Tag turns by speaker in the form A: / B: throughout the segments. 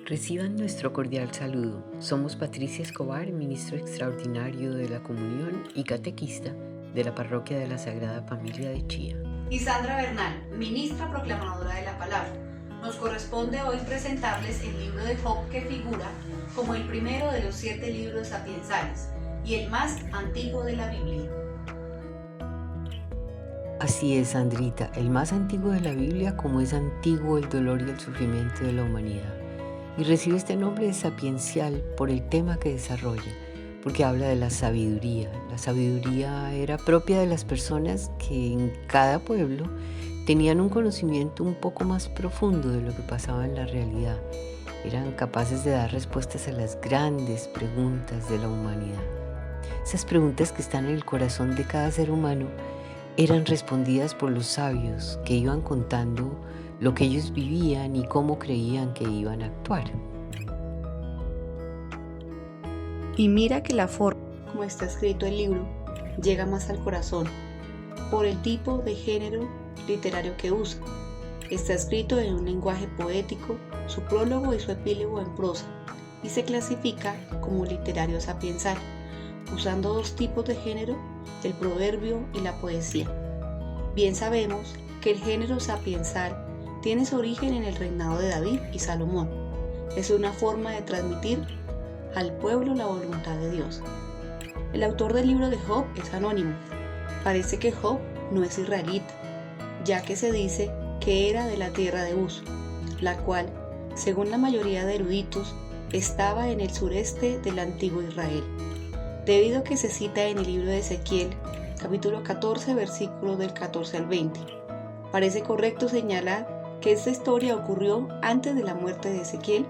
A: Reciban nuestro cordial saludo. Somos Patricia Escobar, ministro extraordinario de la Comunión y catequista de la Parroquia de la Sagrada Familia de Chía.
B: Y Sandra Bernal, ministra proclamadora de la Palabra. Nos corresponde hoy presentarles el libro de Job, que figura como el primero de los 7 libros sapiensales y el más antiguo de la Biblia.
A: Así es, Sandrita, el más antiguo de la Biblia, como es antiguo el dolor y el sufrimiento de la humanidad. Y recibe este nombre de sapiencial por el tema que desarrolla, porque habla de la sabiduría. La sabiduría era propia de las personas que en cada pueblo tenían un conocimiento un poco más profundo de lo que pasaba en la realidad. Eran capaces de dar respuestas a las grandes preguntas de la humanidad. Esas preguntas que están en el corazón de cada ser humano eran respondidas por los sabios que iban contando lo que ellos vivían y cómo creían que iban a actuar.
B: Y mira que la forma como está escrito el libro llega más al corazón, por el tipo de género literario que usa. Está escrito en un lenguaje poético, su prólogo y su epílogo en prosa, y se clasifica como literario sapiensal, usando 2 tipos de género, el proverbio y la poesía. Bien sabemos que el género sapiensal tiene su origen en el reinado de David y Salomón. Es una forma de transmitir al pueblo la voluntad de Dios. El autor del libro de Job es anónimo. Parece que Job no es israelita, ya que se dice que era de la tierra de Uz, la cual, según la mayoría de eruditos, estaba en el sureste del antiguo Israel, debido a que se cita en el libro de Ezequiel, capítulo 14, versículos del 14 al 20. Parece correcto señalar que esta historia ocurrió antes de la muerte de Ezequiel,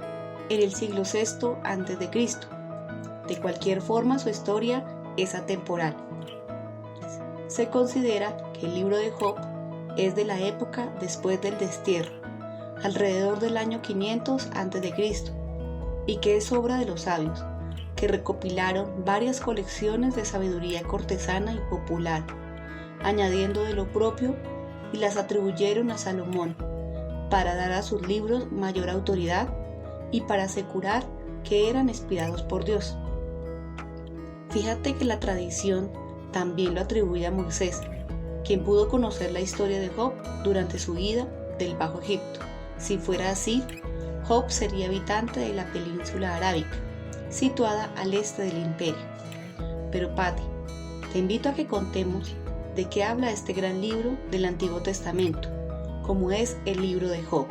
B: en el siglo VI a.C. De cualquier forma, su historia es atemporal. Se considera que el libro de Job es de la época después del destierro, alrededor del año 500 a.C., y que es obra de los sabios, que recopilaron varias colecciones de sabiduría cortesana y popular, añadiendo de lo propio, y las atribuyeron a Salomón, para dar a sus libros mayor autoridad y para asegurar que eran inspirados por Dios. Fíjate que la tradición también lo atribuye a Moisés, quien pudo conocer la historia de Job durante su ida del Bajo Egipto. Si fuera así, Job sería habitante de la península arábica, situada al este del imperio. Pero Patti, te invito a que contemos de qué habla este gran libro del Antiguo Testamento, como es el libro de Job.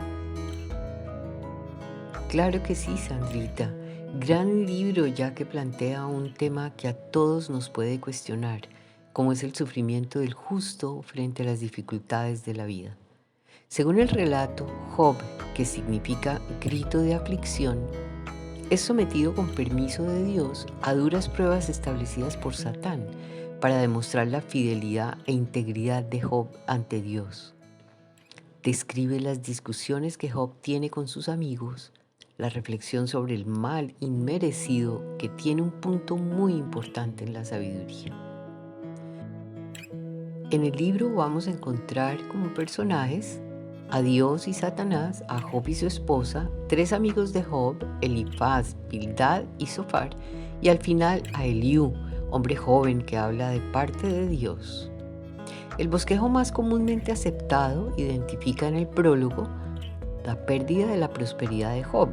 A: Claro que sí, Sandrita. Gran libro, ya que plantea un tema que a todos nos puede cuestionar, como es el sufrimiento del justo frente a las dificultades de la vida. Según el relato, Job, que significa grito de aflicción, es sometido con permiso de Dios a duras pruebas establecidas por Satán para demostrar la fidelidad e integridad de Job ante Dios. Describe las discusiones que Job tiene con sus amigos, la reflexión sobre el mal inmerecido, que tiene un punto muy importante en la sabiduría. En el libro vamos a encontrar como personajes a Dios y Satanás, a Job y su esposa, 3 amigos de Job, Elifaz, Bildad y Zofar, y al final a Eliú, hombre joven que habla de parte de Dios. El bosquejo más comúnmente aceptado identifica en el prólogo la pérdida de la prosperidad de Job,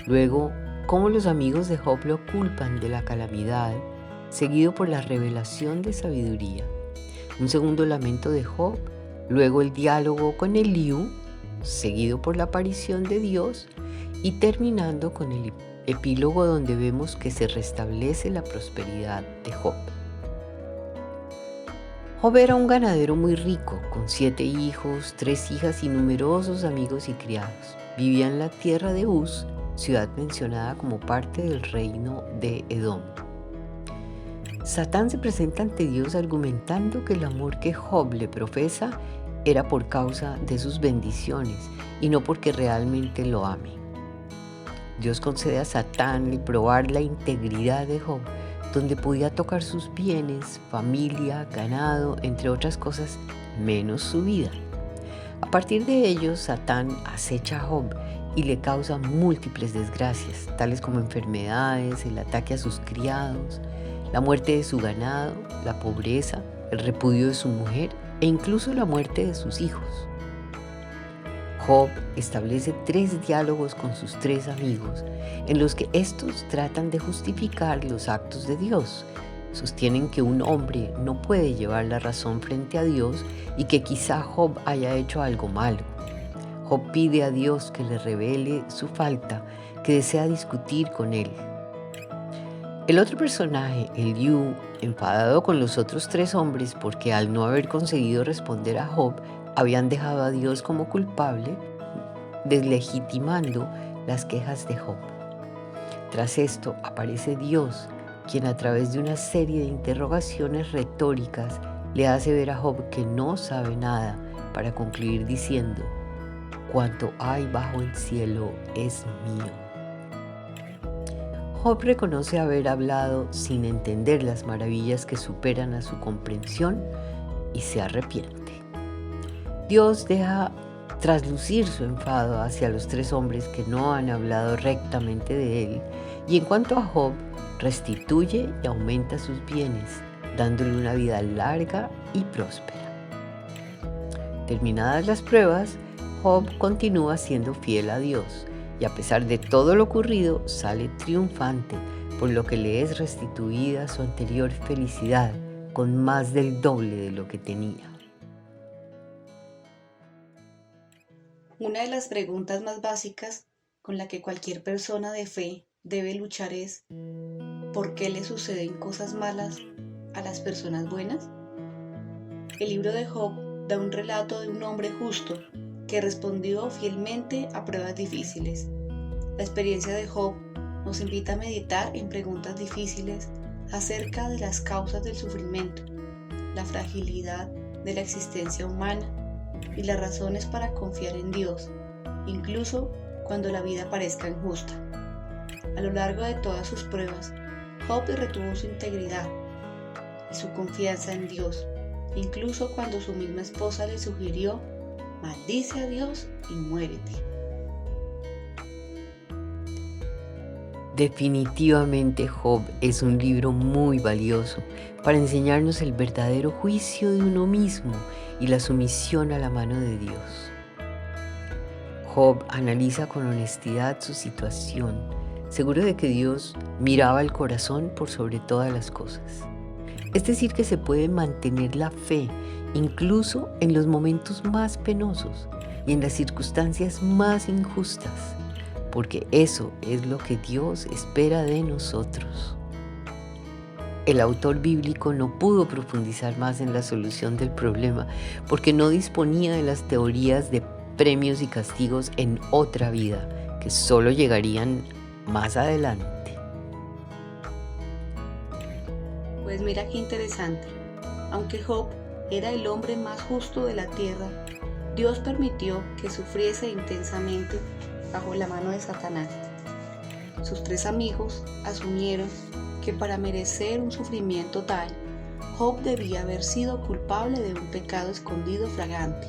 A: luego cómo los amigos de Job lo culpan de la calamidad, seguido por la revelación de sabiduría, un segundo lamento de Job, luego el diálogo con Eliú, seguido por la aparición de Dios, y terminando con el epílogo donde vemos que se restablece la prosperidad de Job. Job era un ganadero muy rico, con 7 hijos, 3 hijas y numerosos amigos y criados. Vivía en la tierra de Uz, ciudad mencionada como parte del reino de Edom. Satán se presenta ante Dios argumentando que el amor que Job le profesa era por causa de sus bendiciones y no porque realmente lo ame. Dios concede a Satán el probar la integridad de Job, donde podía tocar sus bienes, familia, ganado, entre otras cosas, menos su vida. A partir de ello, Satán acecha a Job y le causa múltiples desgracias, tales como enfermedades, el ataque a sus criados, la muerte de su ganado, la pobreza, el repudio de su mujer e incluso la muerte de sus hijos. Job establece 3 diálogos con sus 3 amigos, en los que estos tratan de justificar los actos de Dios. Sostienen que un hombre no puede llevar la razón frente a Dios y que quizá Job haya hecho algo malo. Job pide a Dios que le revele su falta, que desea discutir con él. El otro personaje, Eliú, enfadado con los otros 3 hombres porque al no haber conseguido responder a Job, habían dejado a Dios como culpable, deslegitimando las quejas de Job. Tras esto aparece Dios, quien a través de una serie de interrogaciones retóricas le hace ver a Job que no sabe nada, para concluir diciendo: «Cuanto hay bajo el cielo es mío». Job reconoce haber hablado sin entender las maravillas que superan a su comprensión y se arrepiente. Dios deja traslucir su enfado hacia los 3 hombres que no han hablado rectamente de él, y en cuanto a Job, restituye y aumenta sus bienes, dándole una vida larga y próspera. Terminadas las pruebas, Job continúa siendo fiel a Dios, y a pesar de todo lo ocurrido, sale triunfante, por lo que le es restituida su anterior felicidad, con más del doble de lo que tenía.
B: Una de las preguntas más básicas con la que cualquier persona de fe debe luchar es: ¿por qué le suceden cosas malas a las personas buenas? El libro de Job da un relato de un hombre justo que respondió fielmente a pruebas difíciles. La experiencia de Job nos invita a meditar en preguntas difíciles acerca de las causas del sufrimiento, la fragilidad de la existencia humana y las razones para confiar en Dios, incluso cuando la vida parezca injusta. A lo largo de todas sus pruebas, Job retuvo su integridad y su confianza en Dios, incluso cuando su misma esposa le sugirió: «Maldice a Dios y muérete».
A: Definitivamente Job es un libro muy valioso para enseñarnos el verdadero juicio de uno mismo y la sumisión a la mano de Dios. Job analiza con honestidad su situación, seguro de que Dios miraba el corazón por sobre todas las cosas. Es decir, que se puede mantener la fe incluso en los momentos más penosos y en las circunstancias más injustas, porque eso es lo que Dios espera de nosotros. El autor bíblico no pudo profundizar más en la solución del problema porque no disponía de las teorías de premios y castigos en otra vida, que solo llegarían más adelante.
B: Pues mira qué interesante. Aunque Job era el hombre más justo de la tierra, Dios permitió que sufriese intensamente bajo la mano de Satanás. Sus 3 amigos asumieron que para merecer un sufrimiento tal, Job debía haber sido culpable de un pecado escondido flagrante,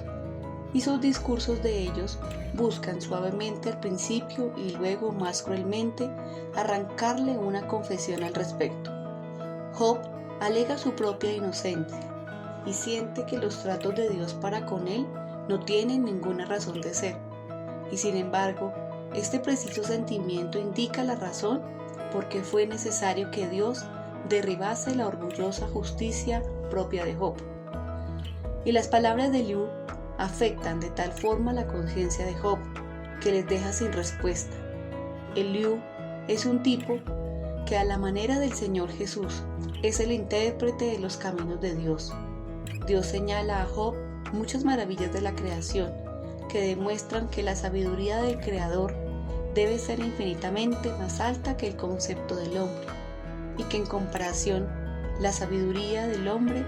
B: y sus discursos de ellos buscan suavemente al principio y luego más cruelmente arrancarle una confesión al respecto. Job alega su propia inocencia y siente que los tratos de Dios para con él no tienen ninguna razón de ser, y sin embargo, este preciso sentimiento indica la razón por qué fue necesario que Dios derribase la orgullosa justicia propia de Job. Y las palabras de Eliú afectan de tal forma la conciencia de Job que les deja sin respuesta. Eliú es un tipo que, a la manera del Señor Jesús, es el intérprete de los caminos de Dios. Dios señala a Job muchas maravillas de la creación que demuestran que la sabiduría del Creador debe ser infinitamente más alta que el concepto del hombre, y que en comparación la sabiduría del hombre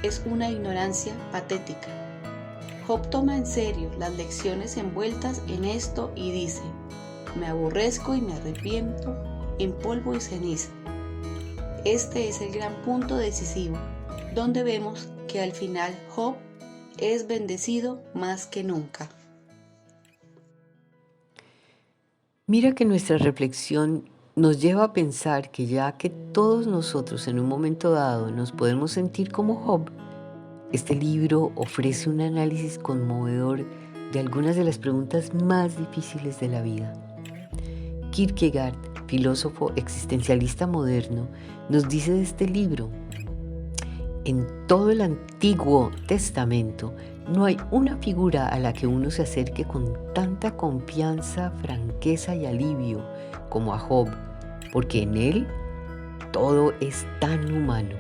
B: es una ignorancia patética. Job toma en serio las lecciones envueltas en esto y dice: «Me aborrezco y me arrepiento en polvo y ceniza». Este es el gran punto decisivo, donde vemos que al final Job es bendecido más que nunca.
A: Mira que nuestra reflexión nos lleva a pensar que ya que todos nosotros en un momento dado nos podemos sentir como Job, este libro ofrece un análisis conmovedor de algunas de las preguntas más difíciles de la vida. Kierkegaard, filósofo existencialista moderno, nos dice de este libro: en todo el Antiguo Testamento no hay una figura a la que uno se acerque con tanta confianza, franqueza y alivio como a Job, porque en él todo es tan humano.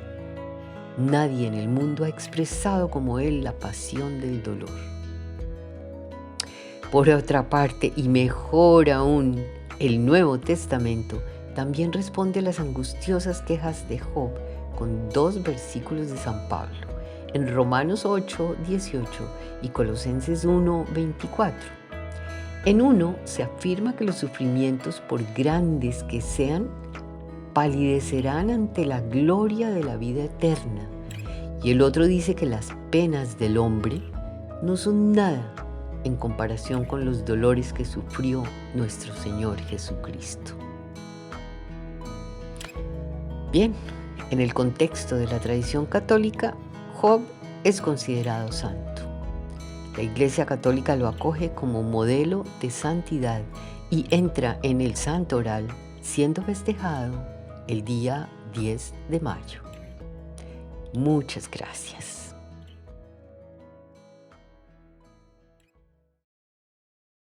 A: Nadie en el mundo ha expresado como él la pasión del dolor. Por otra parte, y mejor aún, el Nuevo Testamento también responde a las angustiosas quejas de Job con 2 versículos de San Pablo, en Romanos 8, 18 y Colosenses 1, 24. En uno se afirma que los sufrimientos, por grandes que sean, palidecerán ante la gloria de la vida eterna. Y el otro dice que las penas del hombre no son nada en comparación con los dolores que sufrió nuestro Señor Jesucristo. Bien, en el contexto de la tradición católica, Job es considerado santo. La Iglesia Católica lo acoge como modelo de santidad y entra en el santoral, siendo festejado el día 10 de mayo. Muchas gracias.